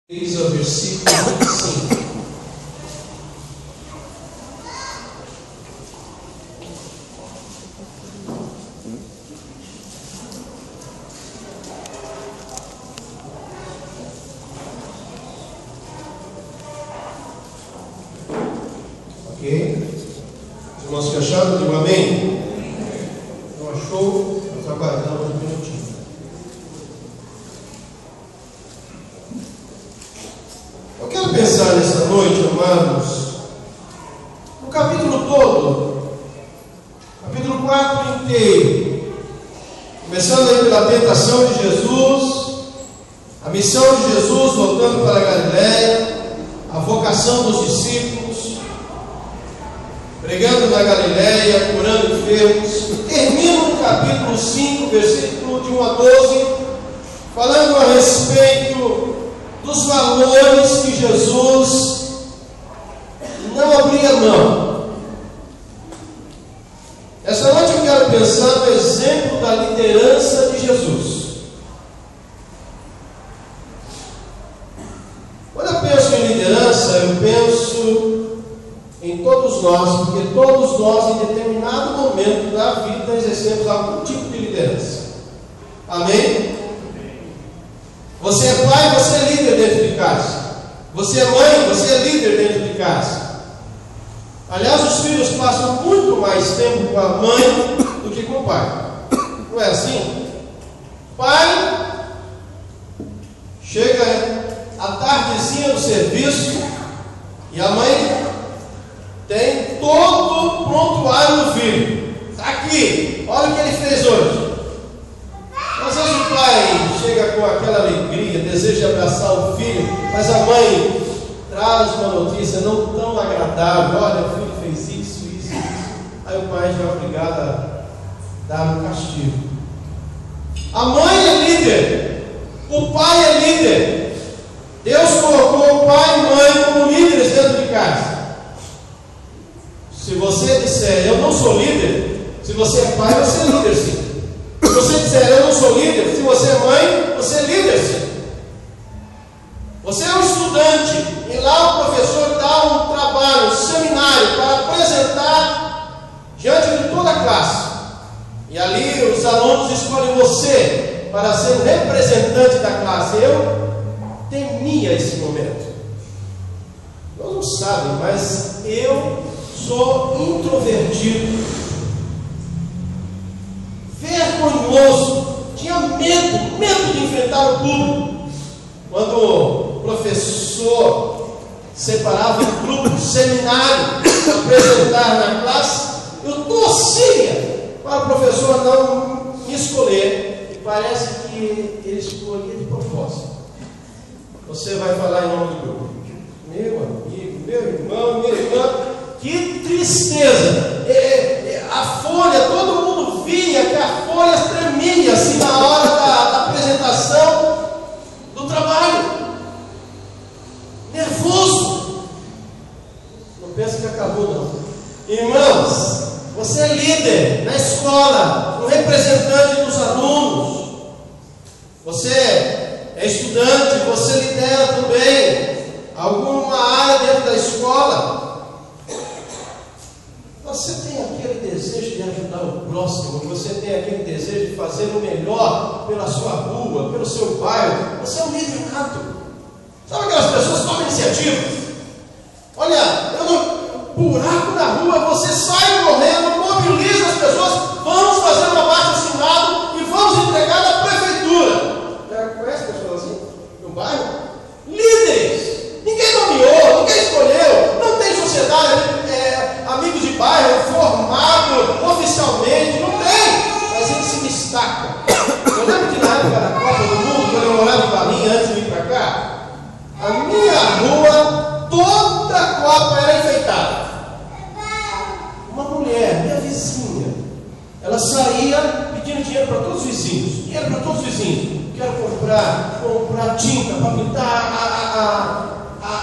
3 ao versículo 25. Ok? Os irmãos que acharam, digam amém. Não achou? Nós aguardamos um minutinho. Eu quero pensar nessa noite, amados, no capítulo todo, capítulo 4 inteiro, começando aí pela tentação de Jesus, a missão de Jesus voltando para a Galileia, a vocação dos discípulos, pregando na Galileia, curando enfermos. Termina no capítulo 5, versículo de 1 a 12, falando a respeito dos valores que Jesus não abria mão. Essa noite eu quero pensar no exemplo da liderança de Jesus. Quando eu penso em liderança, eu penso em todos nós, porque todos nós, em determinado momento da vida, exercemos algum tipo de liderança. Amém? Você é pai, você é líder dentro de casa. Você é mãe, você é líder dentro de casa. Aliás, os filhos passam muito mais tempo com a mãe do que com o pai. Não é assim? Pai chega à tardezinha do serviço e a mãe tem todo o prontuário do filho. Está aqui, olha o que ele fez hoje. Às vezes o pai chega com aquela alegria, deseja abraçar o filho, mas a mãe traz uma notícia não tão agradável. Olha, o filho fez isso. Aí o pai já é obrigado a dar um castigo. A mãe é líder, o pai é líder. Deus colocou o pai e mãe como líderes dentro de casa. Se você disser, eu não sou líder, se você é pai, você é líder sim. Se você disser, eu não sou líder, se você é mãe, você é líder sim. Você é um estudante e lá o professor dá um trabalho, um seminário para apresentar diante de toda a classe. E ali os alunos escolhem você para ser o representante da classe. Eu temia esse momento. Todos não sabem, mas eu sou introvertido, vergonhoso, tinha medo de enfrentar o público. Quando o professor separava um grupo de seminário para apresentar na classe, eu torcia para o professor não me escolher, e parece que ele escolhia de propósito. Você vai falar em nome do grupo. Meu amigo, meu irmão, minha irmã, que tristeza! A folha, todo mundo via que a folha tremia assim na hora da apresentação do trabalho. Nervoso. Não pensa que acabou, não. Irmãos, você é líder na escola, um representante dos alunos. Você é estudante, você lidera também alguma área dentro da escola. Você tem aquele desejo de ajudar o próximo, você tem aquele desejo de fazer o melhor pela sua rua, pelo seu bairro. Você é um líder nato. Sabe aquelas pessoas que tomam iniciativa? Olha, buraco na rua, você sai correndo, mobiliza as pessoas, vamos fazer uma abaixo-assinado e vamos entregar na prefeitura. Já conhece pessoas assim? No bairro? Líderes! Ninguém nomeou, ninguém escolheu, não tem sociedade, amigos de bairro, formado oficialmente, não tem, mas ele se destaca. Eu lembro que na época da Copa do Mundo, quando eu morava em Balinha, antes de vir para cá, a minha rua, toda a Copa era enfeitada. Uma mulher, minha vizinha, ela saía pedindo dinheiro para todos os vizinhos, quero comprar tinta para pintar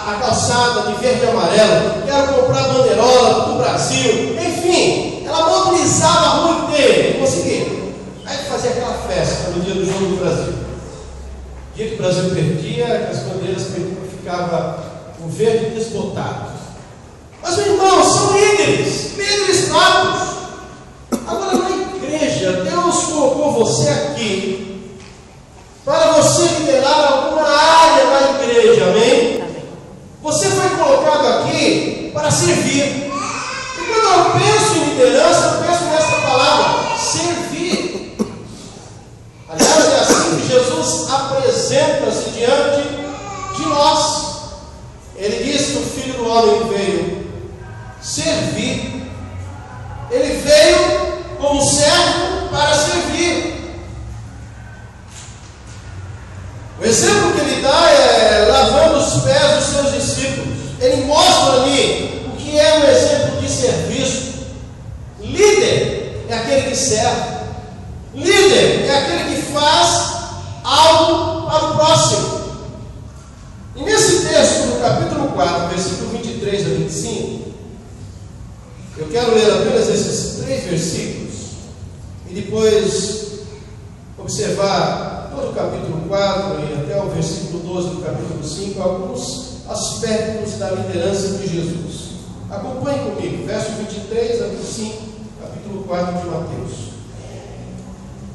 a calçada de verde e amarelo, quero comprar banderola do Brasil, enfim, ela mobilizava a rua inteira, conseguia. Aí fazia aquela festa no dia do jogo do Brasil. O dia que o Brasil perdia, as bandeiras ficava o verde desbotado. Mas, meu irmão, são líderes natos. Agora, na igreja, Deus colocou você aqui para você liderar alguma área da igreja, amém? Você foi colocado aqui para servir. E quando eu penso em liderança, eu penso nessa palavra, servir. Aliás, é assim que Jesus apresenta-se diante de nós. Ele diz que o Filho do Homem veio servir. Ele veio como servo para servir. O exemplo que ele dá é lavando os pés dos seus discípulos. Ele mostra ali o que é um exemplo de serviço. Líder é aquele que serve. Líder é aquele que faz algo para o próximo. E nesse texto, no capítulo 4, versículo 23 a 25, eu quero ler apenas esses 3 versículos e depois observar todo o capítulo 4 e até o versículo 12 do capítulo 5, alguns aspectos da liderança de Jesus. Acompanhe comigo, verso 23 a 25, capítulo 4 de Mateus.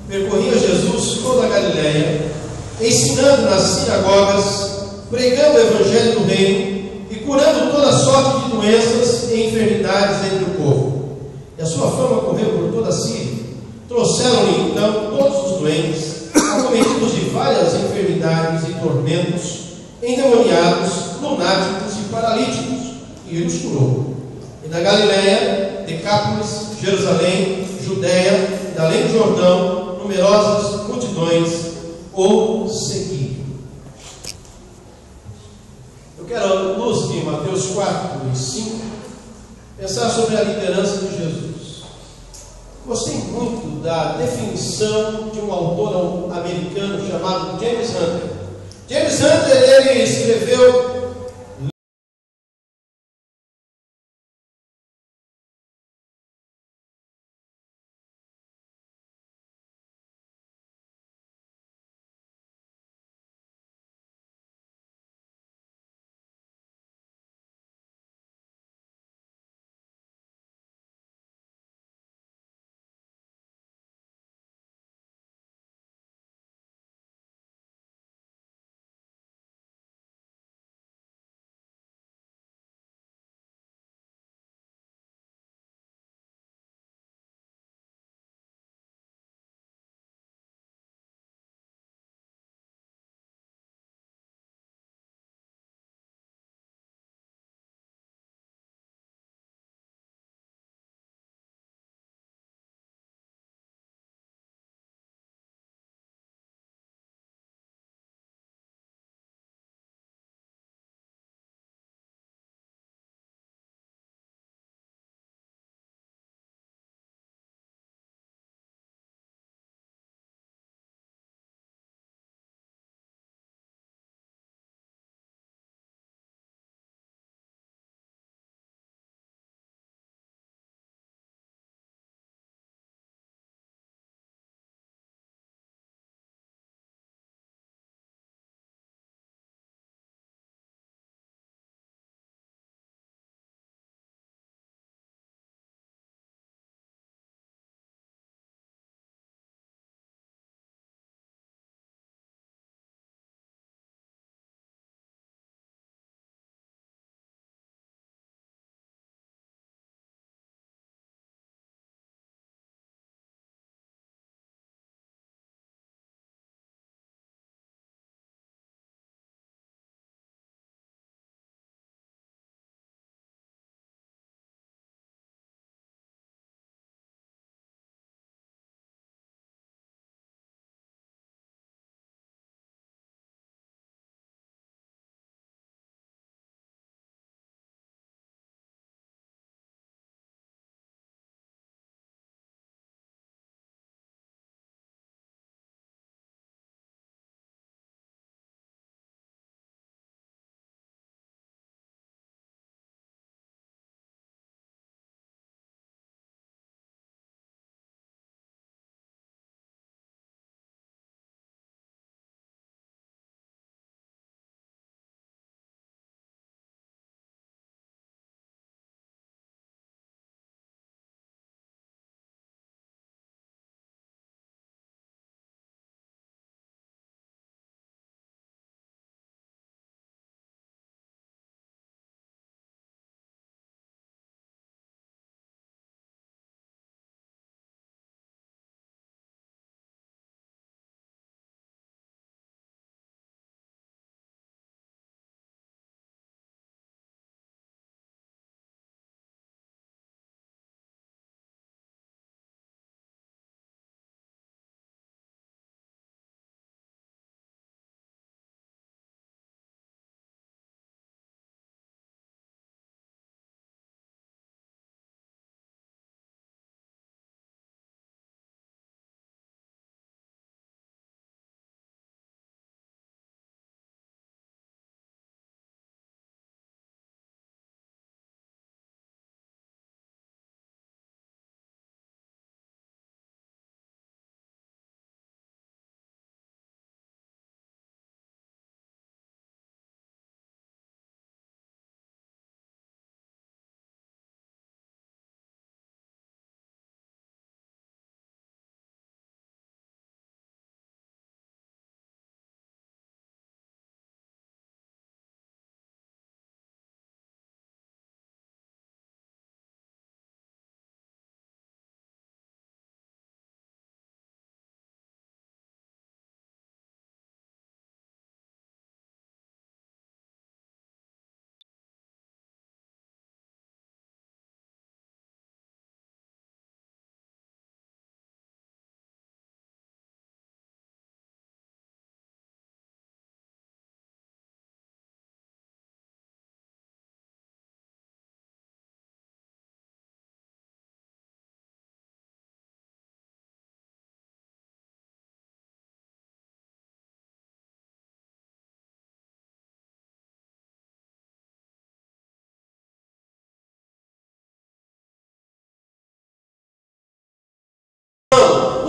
Percorria Jesus toda a Galileia, ensinando nas sinagogas, pregando o evangelho do reino e curando toda sorte de doenças e enfermidades entre o povo. E a sua fama correu por toda a Síria. Trouxeram-lhe então todos os doentes, acometidos de várias enfermidades e tormentos, endemoniados, lunáticos e paralíticos, e ele os curou. E da Galileia, Decápolis, Jerusalém, Judéia e além do Jordão, numerosas multidões o seguiam. Eu quero, à luz de Mateus 4 e 5, pensar sobre a liderança de Jesus. Gostei muito da definição de um autor americano chamado James Hunter. James Hunter, ele escreveu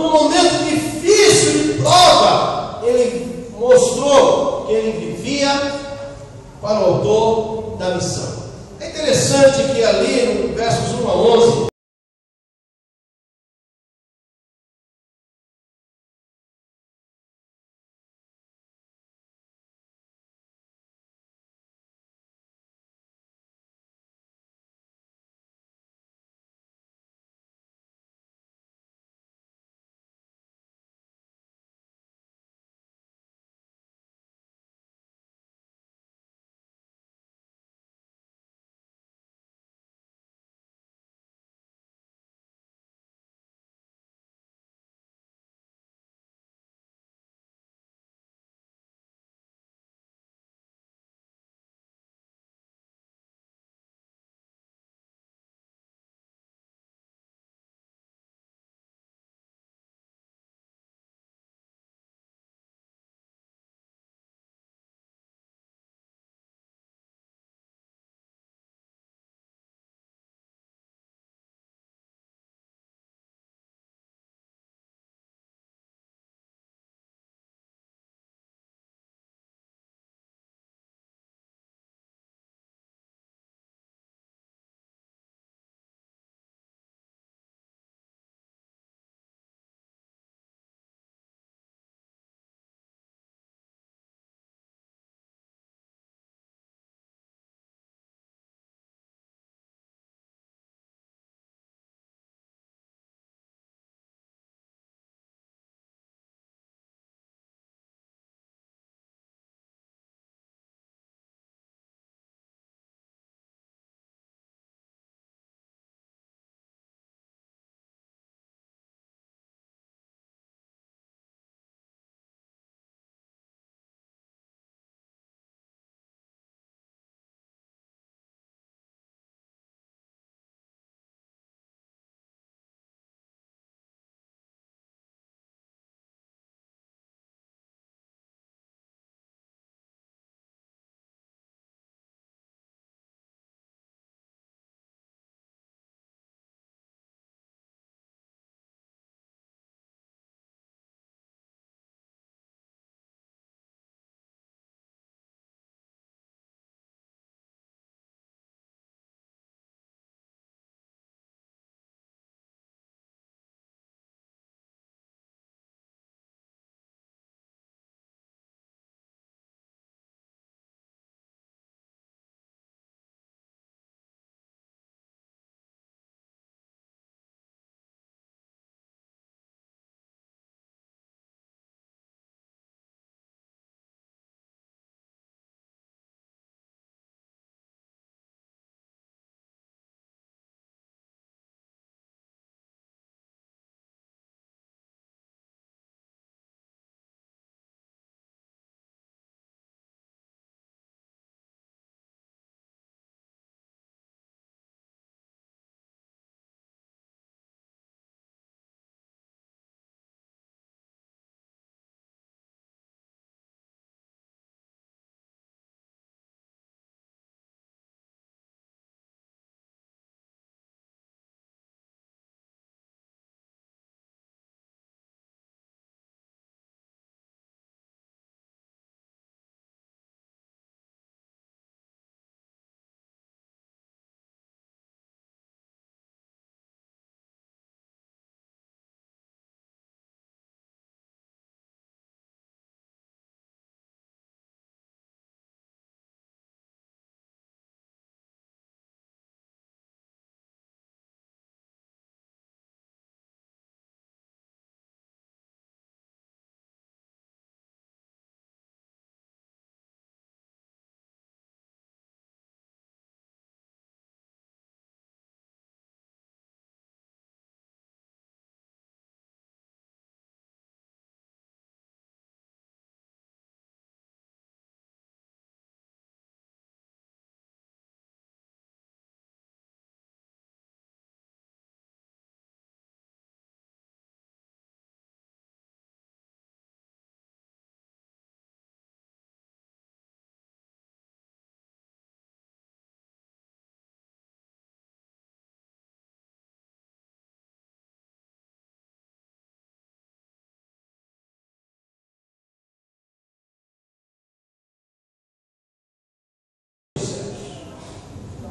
no momento difícil de prova, ele mostrou que ele vivia para o autor da missão. É interessante que ali, no versos 1 a 11,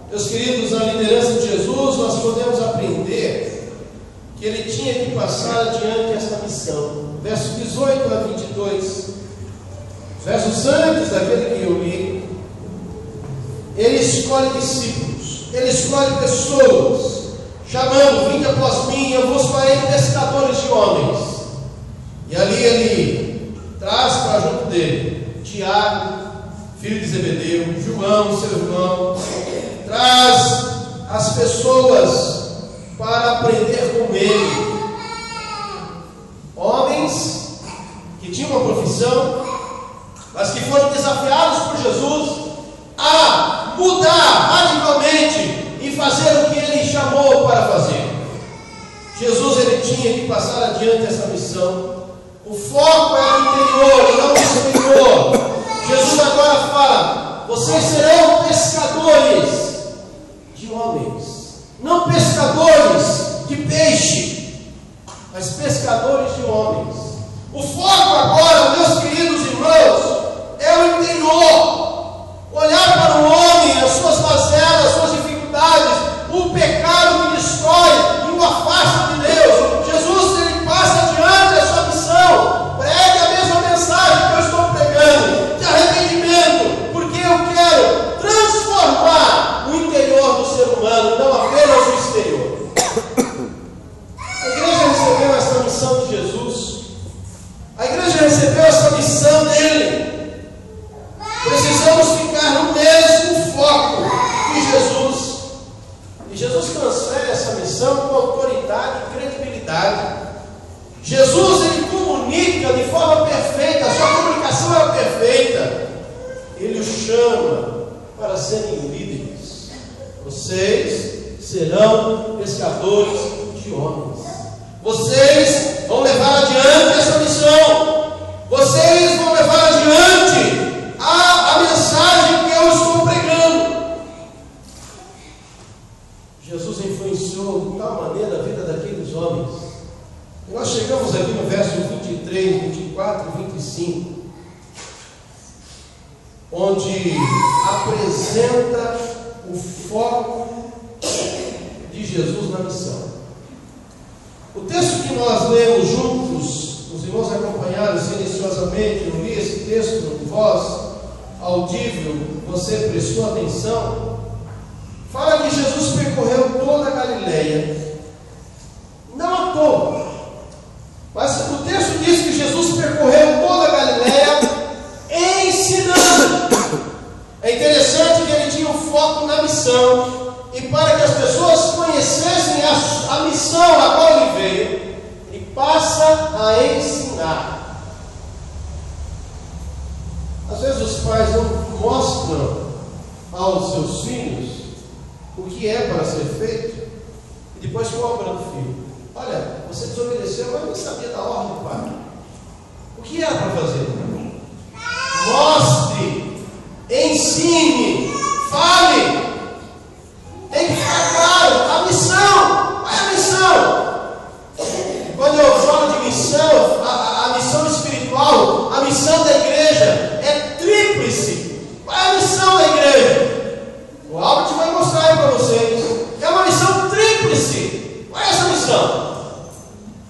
Meus queridos, na liderança de Jesus, nós podemos aprender que ele tinha que passar adiante esta missão. Verso 18 a 22, versos antes daquele que eu li, ele escolhe discípulos, ele escolhe pessoas, chamando: vinde após mim, eu vos farei pescadores de homens. E ali ele traz para junto dele Tiago, filho de Zebedeu, João, seu irmão, traz as pessoas para aprender com ele. Homens que tinham uma profissão, mas que foram desafiados por Jesus a mudar radicalmente e fazer o que ele chamou para fazer. Jesus, ele tinha que passar adiante essa missão. O foco era o interior e não o exterior. Jesus agora fala: vocês serão pescadores de homens, não pescadores de peixe, mas pescadores de homens. O foco agora, meus queridos irmãos, é o interior. Olhar para o homem, as suas mazelas, as suas dificuldades, o pecado que destrói e o afasta de Deus. Jesus, ele passa adiante a sua missão. Pregue a mesma mensagem que eu estou pregando, de arrependimento, porque eu quero transformar o interior do ser humano, não apenas o exterior. A igreja recebeu essa missão de Jesus. A igreja recebeu essa missão dele. Precisamos ficar no mesmo foco de Jesus. E Jesus transfere essa missão com autoridade e credibilidade. Jesus, ele comunica de forma perfeita, a sua comunicação é perfeita. Ele os chama para serem líderes. Vocês serão pescadores de homens. Vocês vão levar adiante essa missão. Vocês vão levar adiante a mensagem que eu estou pregando. Jesus influenciou de tal maneira a vida daqueles homens. E nós chegamos aqui no verso 23, 24 e 25, onde apresenta o foco de Jesus na missão. O texto que nós lemos juntos, os irmãos acompanharam silenciosamente, eu li esse texto em voz audível, você prestou atenção, fala que Jesus percorreu toda a Galileia, não à toa, mas o texto diz que Jesus percorreu toda a Galileia ensinando. É interessante que ele tinha um foco na missão, e para que as pessoas conhecessem a missão a qual ele veio, ele passa a ensinar. Às vezes os pais não mostram aos seus filhos o que é para ser feito e depois cobram do filho: olha, você desobedeceu, mas não sabia da ordem do pai. O que era para fazer? Mostre, ensine, fale. Tem que ficar claro a missão. Qual é a missão? Quando eu falo de missão, a missão espiritual, a missão da igreja é tríplice. Qual é a missão da igreja? O Albert vai mostrar aí para vocês. É uma missão tríplice. Qual é essa missão?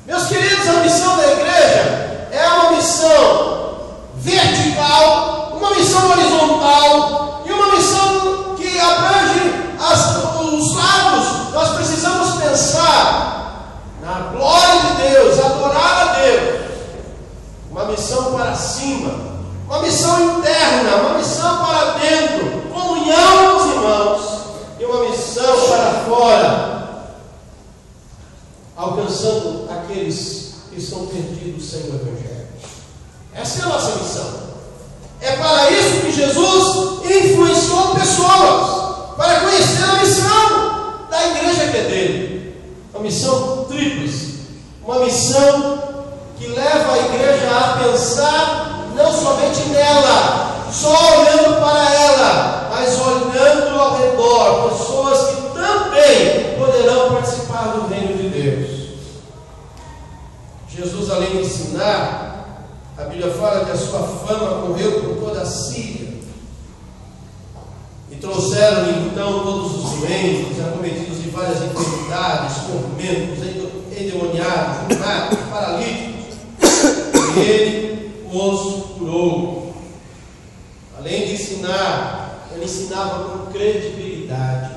Meus queridos, a missão da igreja é uma missão vertical, uma missão horizontal e uma missão que abrange os lados. Nós precisamos pensar na glória de Deus, adorar a Deus. Uma missão para cima, uma missão interna, uma missão para dentro, comunhão com os irmãos, e uma missão para fora, alcançando aqueles que estão perdidos sem o Evangelho. Essa é a nossa missão. É para isso que Jesus influenciou pessoas, para conhecer a missão da igreja que é dele. Uma missão tríplice, uma missão que leva a igreja a pensar não somente nela, só olhando para ela, mas olhando ao redor, pessoas que também poderão participar do reino de Deus. Jesus, além de ensinar, a Bíblia fala que a sua fama correu por toda a Síria. E trouxeram então todos os doentes, acometidos de várias enfermidades, tormentos, endemoniados, lunáticos, paralíticos, e ele os curou. Além de ensinar, ele ensinava com credibilidade,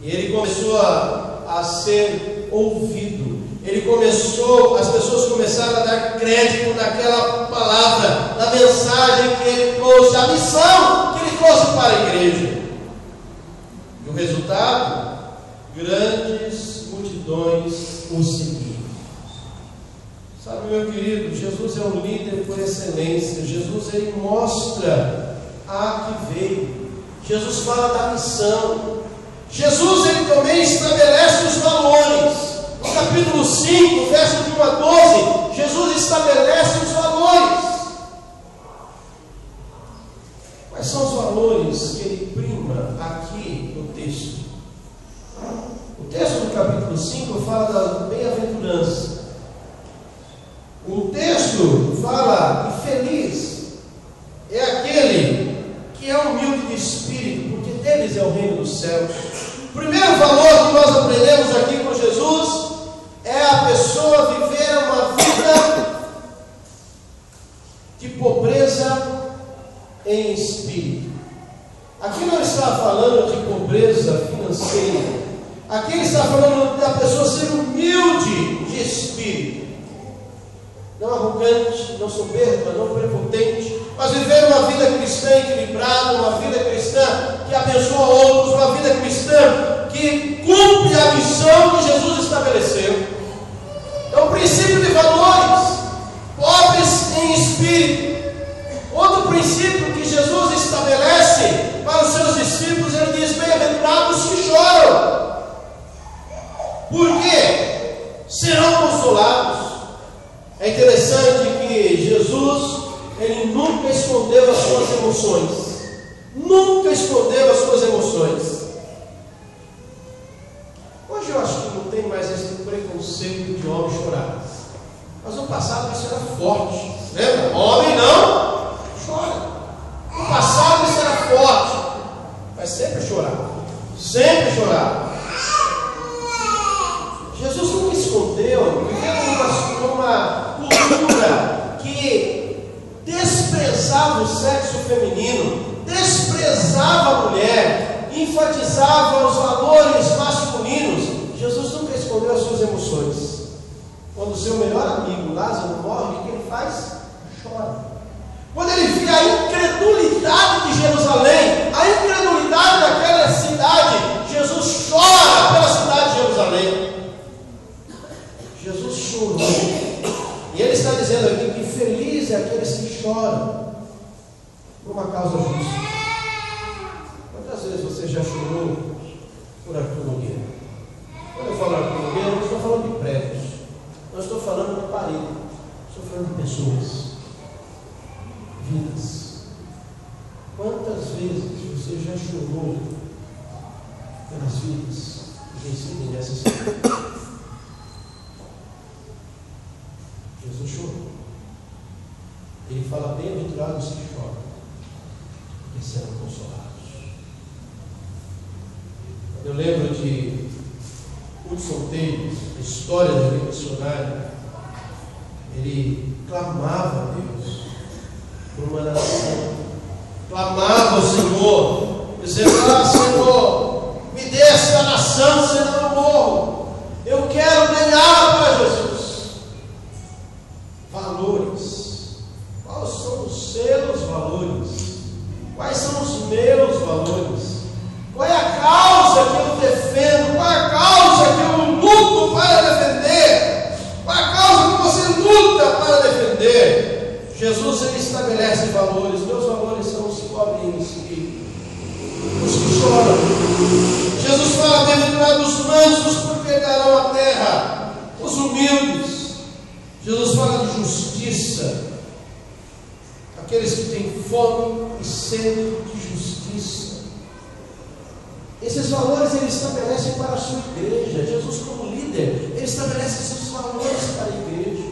e ele começou a ser ouvido. As pessoas começaram a dar crédito naquela palavra, na mensagem que ele trouxe, a missão que ele trouxe para a igreja. E o resultado? Grandes multidões o seguiam. Sabe, meu querido, Jesus é um líder por excelência. Jesus, ele mostra a que veio. Jesus fala da missão. Jesus, ele também estabelece os valores. No capítulo 5, verso de 1 a 12, Jesus estabelece os valores. Quais são os valores que ele prima aqui no texto? O texto do capítulo 5 fala da bem-aventurança. O texto fala que feliz é aquele que é humilde de espírito, porque deles é o reino dos céus. O primeiro valor que nós aprendemos aqui com Jesus é a pessoa viver uma vida de pobreza em espírito. Aqui não está falando de pobreza financeira. Aqui ele está falando da pessoa ser humilde de espírito. Não arrogante, não soberba, não prepotente, mas viver uma vida cristã equilibrada, uma vida cristã que abençoa outros, uma vida cristã que cumpre a missão que Jesus estabeleceu. É um princípio de valores, pobres em espírito. Outro princípio que Jesus estabelece para os seus discípulos, ele diz: bem-aventurados que choram. Por quê? Serão consolados. É interessante que Jesus, ele nunca escondeu as suas emoções. Nunca escondeu as suas emoções. Hoje eu acho que não tem mais esse preconceito de homem chorar. Mas no passado isso era forte. Lembra? Homem não chora. No passado isso era forte. Mas sempre chorar. Sempre chorar. Jesus nunca escondeu, vivendo numa cultura que desprezava o sexo feminino, desprezava a mulher, enfatizava os valores masculinos. Jesus nunca escondeu as suas emoções. Quando o seu melhor amigo Lázaro morre, o que ele faz? Chora. Quando ele vê a incredulidade de Jerusalém, a incredulidade daquela cidade, Jesus chora pela cidade de Jerusalém. Jesus chorou. E ele está dizendo aqui que feliz é aqueles que choram por uma causa justa. Quantas vezes você já chorou por Arthur Nogueira? Quando eu falo Arthur Nogueira, eu não estou falando de prédios, não estou falando de parede, estou falando de pessoas, vidas. Quantas vezes você já chorou pelas vidas que residem nessa cidade? Jesus chorou. Ele fala: bem-aventurados que choram, porque serão consolados. Eu lembro de Hudson Taylor, a história do missionário. Ele clamava a Deus por uma nação, clamava ao Senhor, dizendo: ah, Senhor, me dê esta nação, senão eu morro. Eu quero ganhar para Jesus. Valores. Quais são os seus valores? Quais são os meus valores? Qual é a causa que eu defendo? Qual é a causa que eu luto para defender? Qual é a causa que você luta para defender? Jesus, ele estabelece valores. Meus valores são os pobres em espírito, os que choram. Jesus fala: bem-aventurados os mansos, porque herdarão a terra. Os humildes. Jesus fala de justiça, aqueles que têm fome e sede de justiça. Esses valores ele estabelece para a sua igreja. Jesus, como líder, ele estabelece esses valores para a igreja.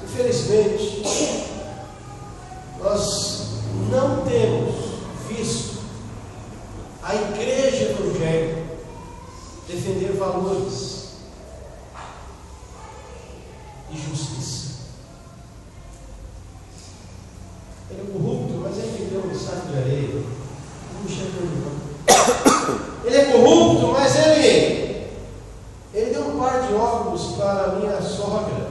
Infelizmente, nós não temos visto a igreja evangélica defender valores e justiça. Ele é corrupto, mas ele me deu um saco de areia. Não me chama de Ele é corrupto, mas ele deu um par de óculos para a minha sogra.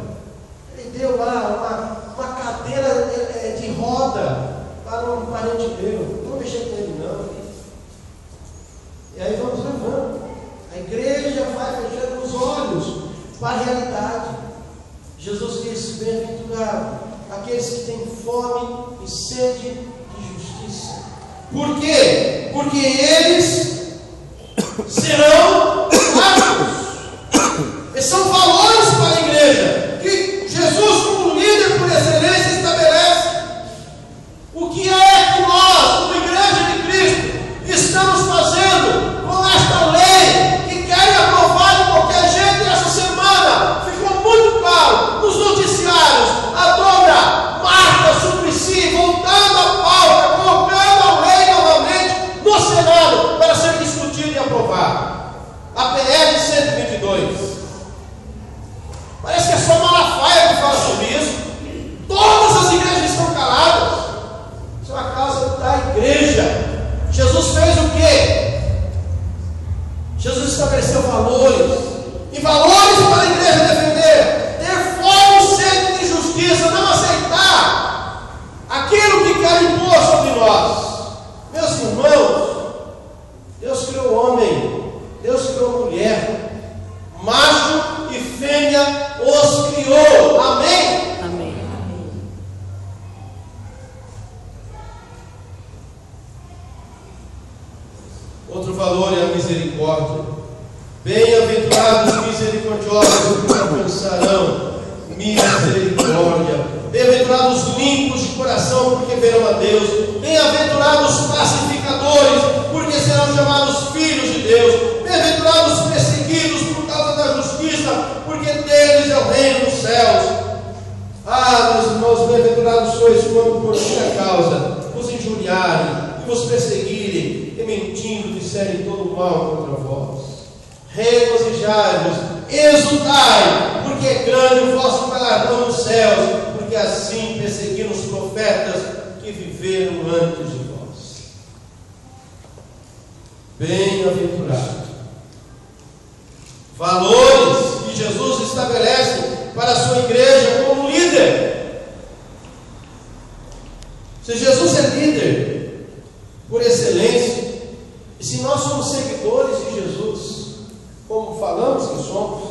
Ele deu lá uma cadeira de roda para um parente meu. Não vou mexer com ele, não. E aí vamos levando. A igreja vai fechando os olhos para a realidade. Jesus disse: bem-aventurado aqueles que têm fome e sede de justiça. Por quê? Porque eles serão fartos. Esses são valores para a igreja que Jesus, como líder por excelência, estabelece. O que é que nós, como igreja de Cristo, estamos fazendo com esta lei que querem aprovar de qualquer jeito? E essa semana ficou muito claro nos noticiários a dona Marta Suplicy voltando à pauta, colocando a lei novamente no Senado para ser discutida e aprovada. A PL 122. Parece que é só Malafaia que fala sobre isso. Todas as igrejas estão caladas. Isso é uma causa da igreja. Jesus fez o quê? Jesus estabeleceu valores. E valores para a igreja defender. Ter fome e sede de justiça. Não aceitar aquilo que quer impor sobre nós. Meus irmãos, Deus criou o homem. Deus criou a mulher. Macho e fêmea os criou. Amém? Amém. Outro valor é a misericórdia. Bem-aventurados misericordiosos, porque alcançarão misericórdia. Bem-aventurados limpos de coração, porque verão a Deus. Bem-aventurados pacificadores, porque serão chamados filhos de Deus. Bem-aventurados perseguidos por causa da justiça, porque deles é o reino dos céus. Ah, meus irmãos, bem-aventurados sois quando por minha causa vos injuriarem e vos perseguirem, e mentindo disserem todo mal contra vós. Regozijai-vos, exultai, porque é grande o vosso galardão nos céus, porque assim perseguiram os profetas que viveram antes de vós. Bem-aventurado. Valores que Jesus estabelece para a sua igreja como líder. Se Jesus é líder por excelência, e se nós somos seguidores de Jesus, como falamos que somos,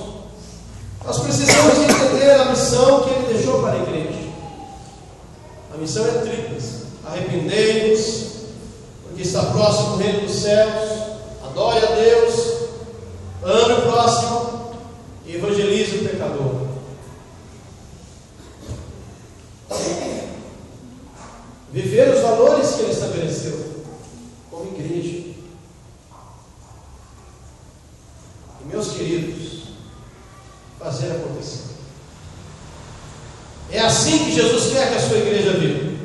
nós precisamos entender a missão que Ele deixou para a igreja. A missão é tríplice: arrependei-vos, porque está próximo o reino dos céus, adore a Deus, ame o próximo e evangelize o pecador. Viver os valores que Ele estabeleceu como igreja. E, meus queridos, fazer acontecer. É assim que Jesus quer que a sua igreja viva.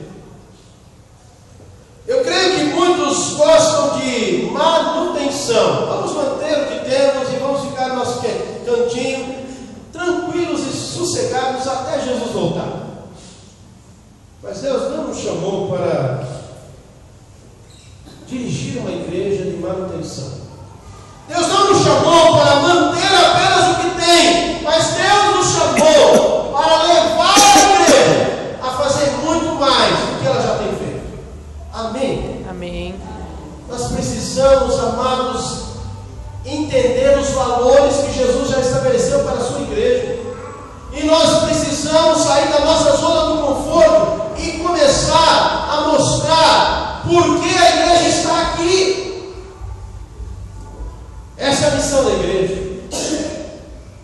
Eu creio que muitos gostam de manutenção. Vamos manter o que temos e vamos ficar no nosso cantinho, tranquilos e sossegados até Jesus voltar. Mas Deus não nos chamou para dirigir uma igreja de manutenção. Deus não nos chamou para manter apenas o que tem, mas Deus nos chamou para levar a igreja a fazer muito mais do que ela já tem feito. Amém? Amém. Nós precisamos, amados, entender os valores que Jesus já estabeleceu para a sua igreja. E nós precisamos sair da nossa zona do conforto e começar a mostrar por que a igreja está aqui. Essa é a missão da igreja.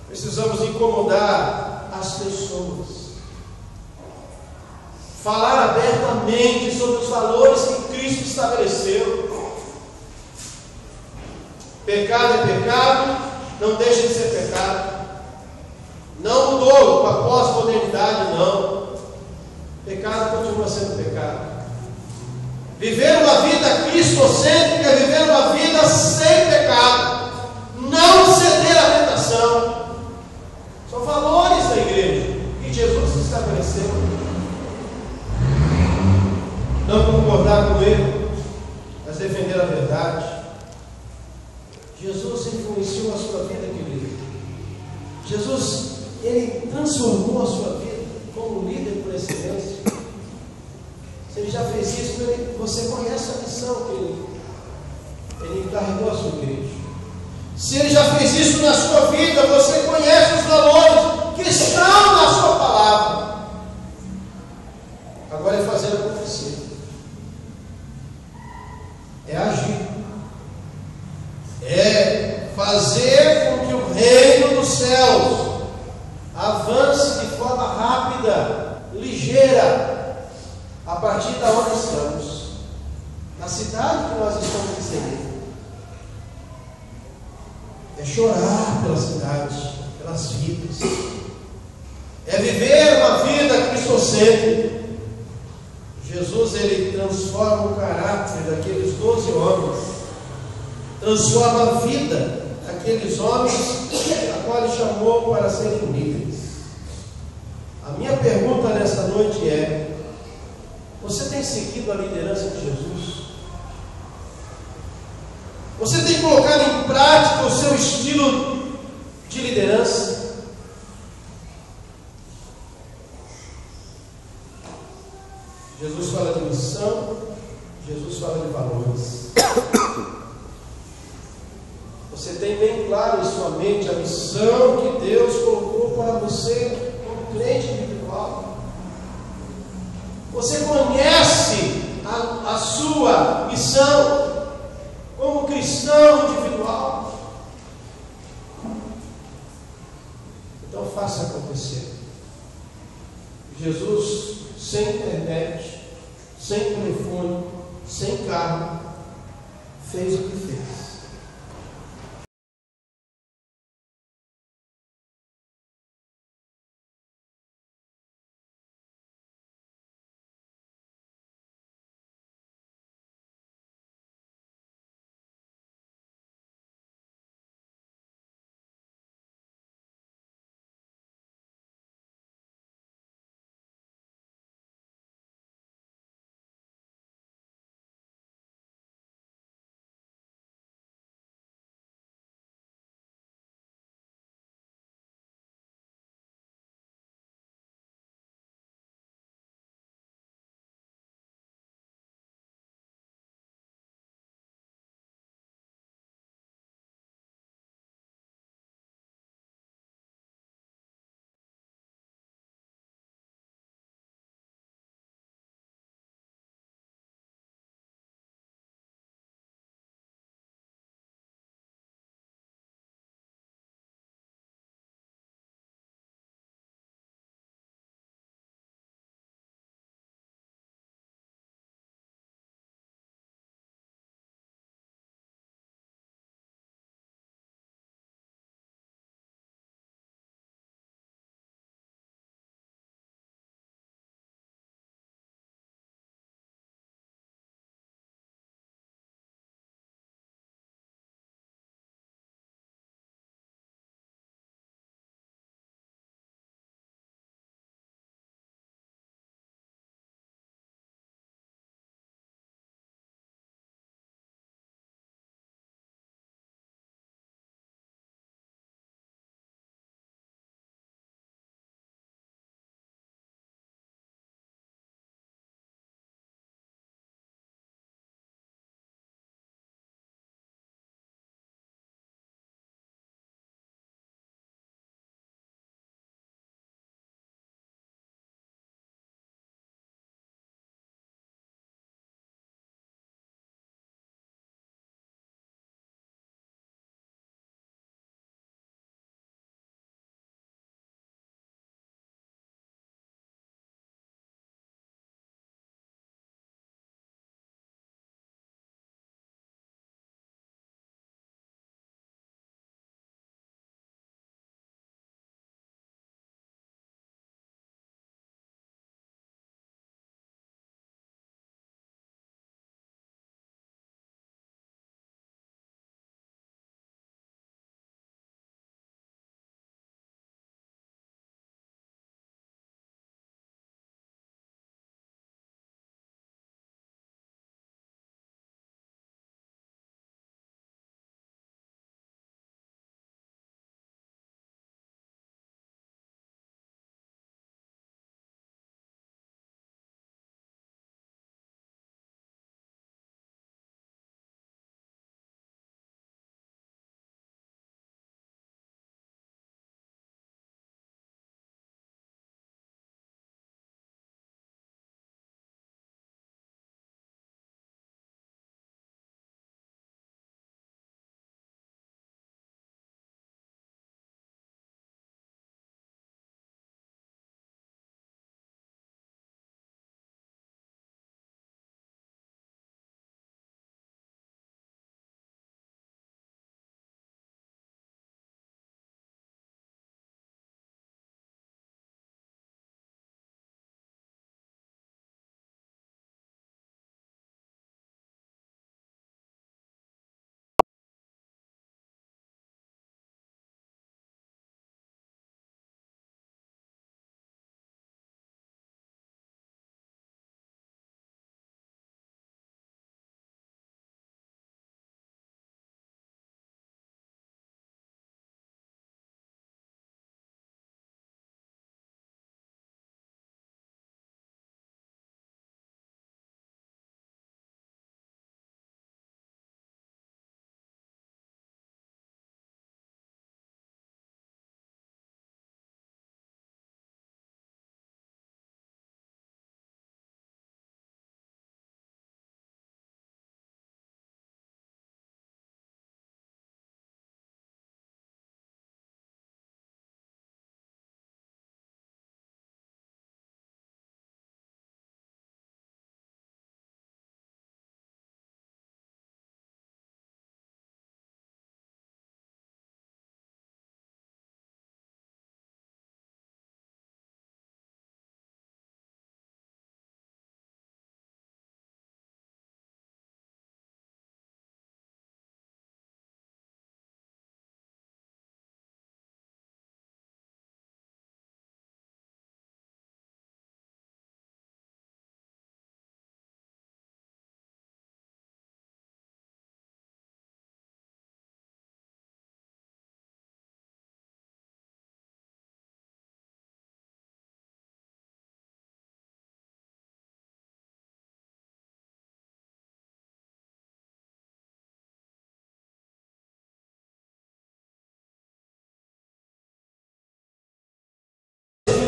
Precisamos incomodar as pessoas, falar abertamente sobre os valores que Cristo estabeleceu. Pecado é pecado, não deixa de ser pecado. Não mudou com a pós-modernidade, não. Pecado continua sendo pecado. Viver uma vida cristocêntrico é viver uma vida sem pecado, não ceder à tentação. São valores da igreja que Jesus estabeleceu. Não concordar com ele, mas defender a verdade. Jesus influenciou a sua vida, querido. Jesus, ele transformou a sua vida como líder por excelência. Se ele já fez isso, você conhece a missão que ele encarregou a sua igreja. Se ele já fez isso na sua vida, você conhece os valores que estão na sua palavra. Agora é fazer acontecer. É agir. É fazer com que o reino dos céus avance de forma rápida, ligeira, a partir da onde estamos, na cidade que nós estamos inseridos. É chorar pela cidade, pelas vidas. É viver uma vida cristocêntrica. Jesus, ele transforma o caráter daqueles 12 homens, transforma a vida daqueles homens a qual ele chamou para serem líderes. A minha pergunta nesta noite é: você tem seguido a liderança de Jesus? Você tem colocado em prática o seu estilo de liderança? Jesus fala de missão, Jesus fala de valores. Você tem bem claro em sua mente a missão que Deus colocou para você como crente individual? Você conhece a sua missão como cristão individual? Então faça acontecer. Jesus, sem internet, sem telefone, sem carro, fez o que fez.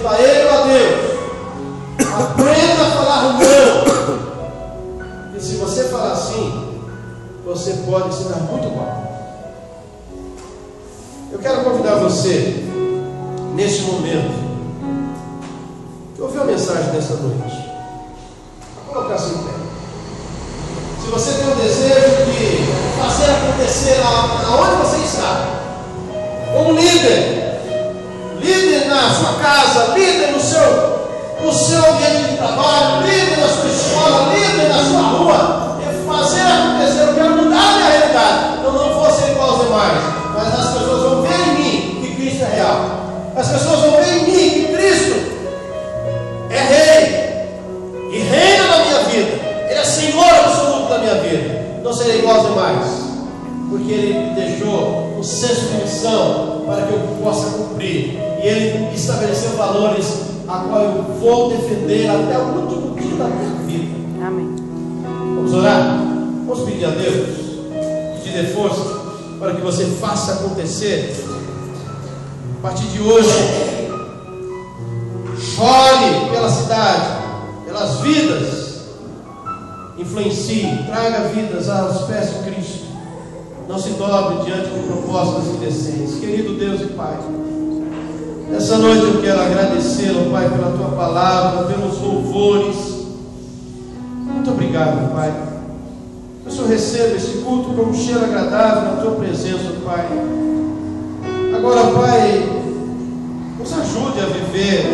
respeito a Ele ou a Deus. Aprenda a falar não. E se você falar sim, você pode se dar muito mal. Eu quero convidar você, neste momento, que ouviu a mensagem dessa noite, a colocar-se em pé. Se você tem o desejo de fazer acontecer aonde você está, como líder na sua casa, líder no seu ambiente de trabalho, líder na sua escola, líder na sua rua, e fazer acontecer, eu quero mudar a minha realidade. Eu não vou ser igual aos demais, mas as pessoas vão ver em mim que Cristo é real. As pessoas vão ver em mim que Cristo é Rei e reina na minha vida. Ele é Senhor absoluto da minha vida. Não serei igual aos demais, porque Ele me deixou um senso de missão para que eu possa cumprir. E Ele estabeleceu valores a qual eu vou defender até o último dia da minha vida. Amém. Vamos orar? Vamos pedir a Deus que te dê força para que você faça acontecer. A partir de hoje, chore pela cidade, pelas vidas, influencie, traga vidas aos pés de Cristo. Não se dobre diante de propostas indecentes. Querido Deus e Pai, essa noite eu quero agradecer, ó Pai, pela Tua palavra, pelos louvores. Muito obrigado, Pai. Que o Senhor receba esse culto como um cheiro agradável na Tua presença, Pai. Agora, Pai, nos ajude a viver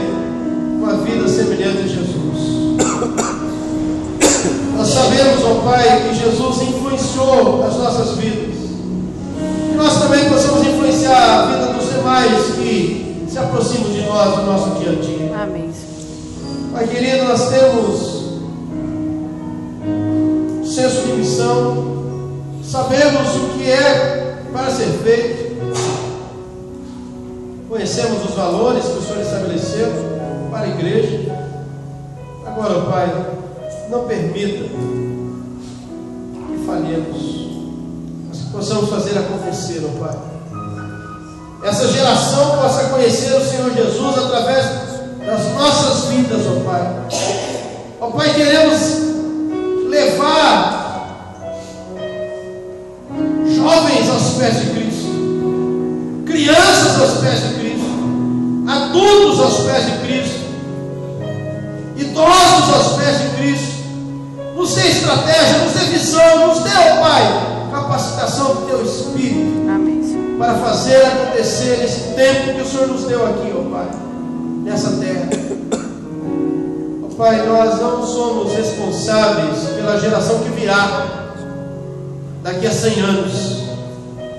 uma vida semelhante a Jesus. Nós sabemos, ó Pai, que Jesus influenciou as nossas vidas. Que nós também possamos influenciar a vida dos demais que se aproximam de nós no nosso dia a dia. Amém. Pai querido, nós temos senso de missão, sabemos o que é para ser feito, conhecemos os valores que o Senhor estabeleceu para a igreja. Agora, Pai, não permita que falhemos, mas que possamos fazer acontecer, ó Pai. Essa geração possa conhecer o Senhor Jesus através das nossas vidas, ó Pai. Ó Pai, queremos levar jovens aos pés de Cristo, crianças aos pés de Cristo, adultos aos pés de Cristo, idosos aos pés de Cristo. Nos dê estratégia, nos dê visão, nos dê, ó Pai, capacitação do Teu Espírito. Amém. Para fazer acontecer esse tempo que o Senhor nos deu aqui, ó Pai, nessa terra. Ó Pai, nós não somos responsáveis pela geração que virá daqui a 100 anos,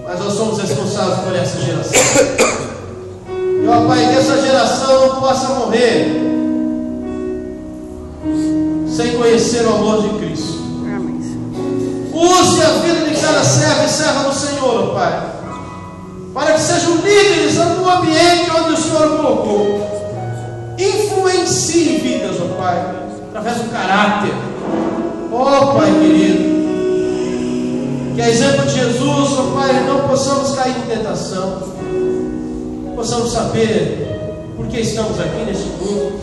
mas nós somos responsáveis por essa geração. E ó Pai, que essa geração não possa morrer sem conhecer o amor de Cristo. Amém. Use a vida de cada servo e serva do Senhor, ó Pai, para que sejam líderes no ambiente onde o Senhor colocou. Influencie vidas, ó Pai, através do caráter. Ó Pai querido, que a exemplo de Jesus, ó Pai, não possamos cair em tentação, possamos saber por que estamos aqui neste mundo,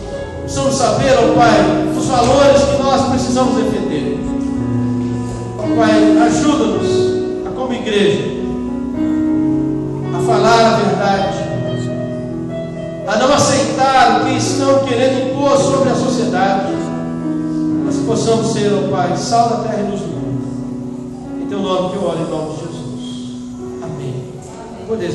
possamos saber, ó Pai, os valores que nós precisamos defender. Ó Pai, ajuda-nos a, como igreja, a falar a verdade, a não aceitar o que estão querendo impor sobre a sociedade, mas que possamos ser, ó Pai, sal da terra e luz do mundo. Em Teu nome que eu oro, em nome de Jesus. Amém. Podeis